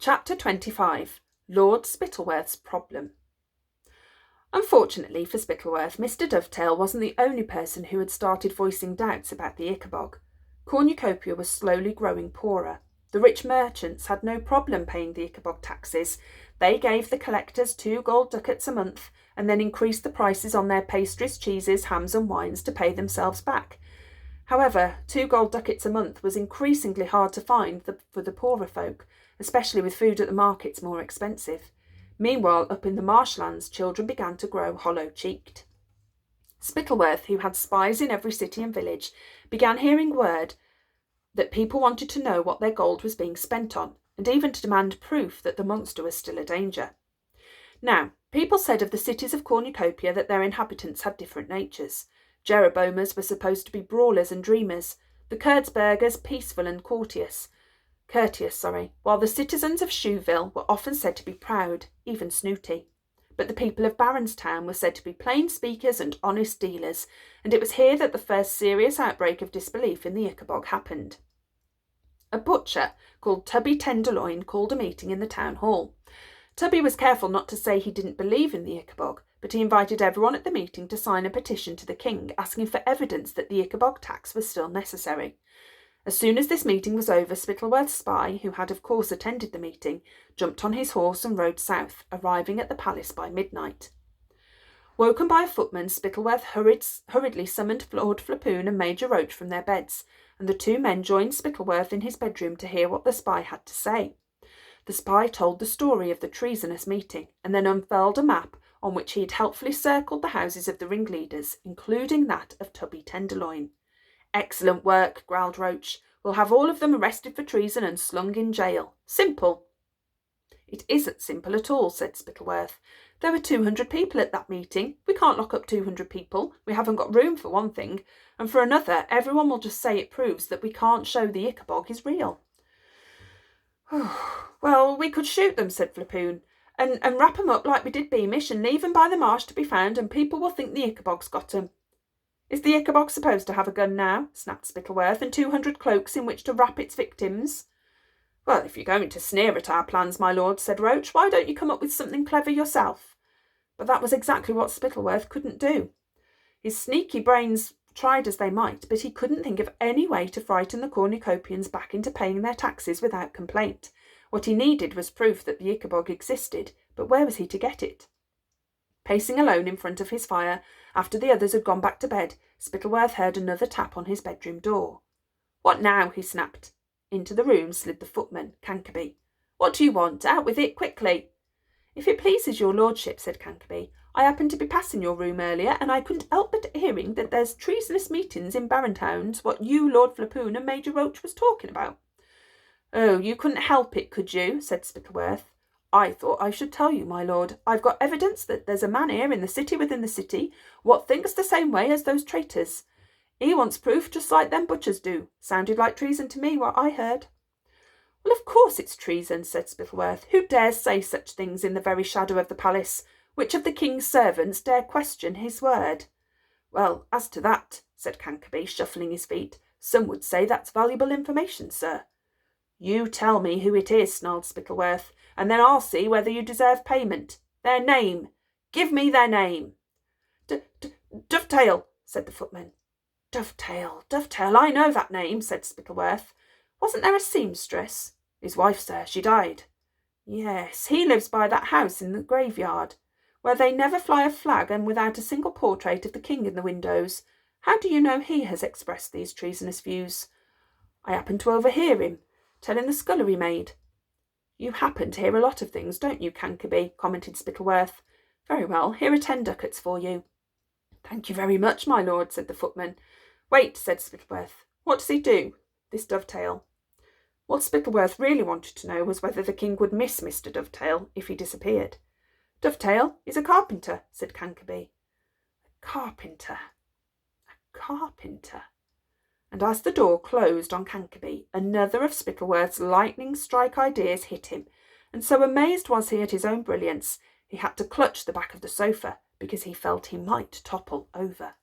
Chapter 25. Lord Spittleworth's Problem. Unfortunately for Spittleworth, Mr. Dovetail wasn't the only person who had started voicing doubts about the Ickabog. Cornucopia was slowly growing poorer. The rich merchants had no problem paying the Ickabog taxes. They gave the collectors 2 gold ducats a month and then increased the prices on their pastries, cheeses, hams and wines to pay themselves back. However, 2 gold ducats a month was increasingly hard to find for the poorer folk, especially with food at the markets more expensive. Meanwhile, up in the marshlands, children began to grow hollow-cheeked. Spittleworth, who had spies in every city and village, began hearing word that people wanted to know what their gold was being spent on, and even to demand proof that the monster was still a danger. Now, people said of the cities of Cornucopia that their inhabitants had different natures. Jeroboamers were supposed to be brawlers and dreamers, the Kurtzbergers peaceful and courteous, while the citizens of Shoeville were often said to be proud, even snooty. But the people of Baronstown were said to be plain speakers and honest dealers, and it was here that the first serious outbreak of disbelief in the Ickabog happened. A butcher called Tubby Tenderloin called a meeting in the town hall. Tubby was careful not to say he didn't believe in the Ickabog, but he invited everyone at the meeting to sign a petition to the king asking for evidence that the Ickabog tax was still necessary. As soon as this meeting was over, Spittleworth's spy, who had of course attended the meeting, jumped on his horse and rode south, arriving at the palace by midnight. Woken by a footman, Spittleworth hurriedly summoned Lord Flapoon and Major Roach from their beds, and the 2 men joined Spittleworth in his bedroom to hear what the spy had to say. The spy told the story of the treasonous meeting, and then unfurled a map on which he had helpfully circled the houses of the ringleaders, including that of Tubby Tenderloin. "Excellent work," growled Roach. "We'll have all of them arrested for treason and slung in jail. Simple." "It isn't simple at all," said Spittleworth. "There were 200 people at that meeting. We can't lock up 200 people. We haven't got room, for one thing. And for another, everyone will just say it proves that we can't show the Ickabog is real." "Well, we could shoot them," said Flapoon, and wrap 'em up like we did Beamish and leave 'em by the marsh to be found, and people will think the Ickabog's got 'em." "Is the Ickabog supposed to have a gun now?" snapped Spittleworth, "and 200 cloaks in which to wrap its victims?" "Well, if you're going to sneer at our plans, my lord," said Roach, "why don't you come up with something clever yourself?" But that was exactly what Spittleworth couldn't do. His sneaky brains tried as they might, but he couldn't think of any way to frighten the Cornucopians back into paying their taxes without complaint. What he needed was proof that the Ickabog existed, but where was he to get it? Pacing alone in front of his fire, after the others had gone back to bed, Spittleworth heard another tap on his bedroom door. "What now?" he snapped. Into the room slid the footman, Cankaby. "What do you want? Out with it, quickly." "If it pleases your lordship," said Cankaby, "I happened to be passing your room earlier, and I couldn't help but hearing that there's treasonous meetings in Barrentowns, what you, Lord Flapoon, and Major Roach was talking about." "Oh, you couldn't help it, could you?" said Spittleworth. "I thought I should tell you, my lord. I've got evidence that there's a man here in the city within the city what thinks the same way as those traitors. He wants proof just like them butchers do. Sounded like treason to me, what I heard." "Well, of course it's treason," said Spittleworth. "Who dares say such things in the very shadow of the palace? Which of the king's servants dare question his word?" "Well, as to that," said Cankaby, shuffling his feet, "some would say that's valuable information, sir." "You tell me who it is," snarled Spittleworth, "and then I'll see whether you deserve payment. Their name. Give me their name." Dovetail," said the footman. Dovetail, I know that name," said Spittleworth. "Wasn't there a seamstress?" "His wife, sir. She died." "Yes, he lives by that house in the graveyard, where they never fly a flag and without a single portrait of the king in the windows. How do you know he has expressed these treasonous views?" "I happened to overhear him telling the scullery maid." "You happen to hear a lot of things, don't you, Cankaby?" commented Spittleworth. "Very well, here are 10 ducats for you." "Thank you very much, my lord," said the footman. "Wait," said Spittleworth. "What does he do, this Dovetail?" What Spittleworth really wanted to know was whether the king would miss Mr. Dovetail if he disappeared. "Dovetail is a carpenter," said Cankaby. "A carpenter, a carpenter." And as the door closed on Cankaby, another of Spittleworth's lightning strike ideas hit him, and so amazed was he at his own brilliance, he had to clutch the back of the sofa, because he felt he might topple over.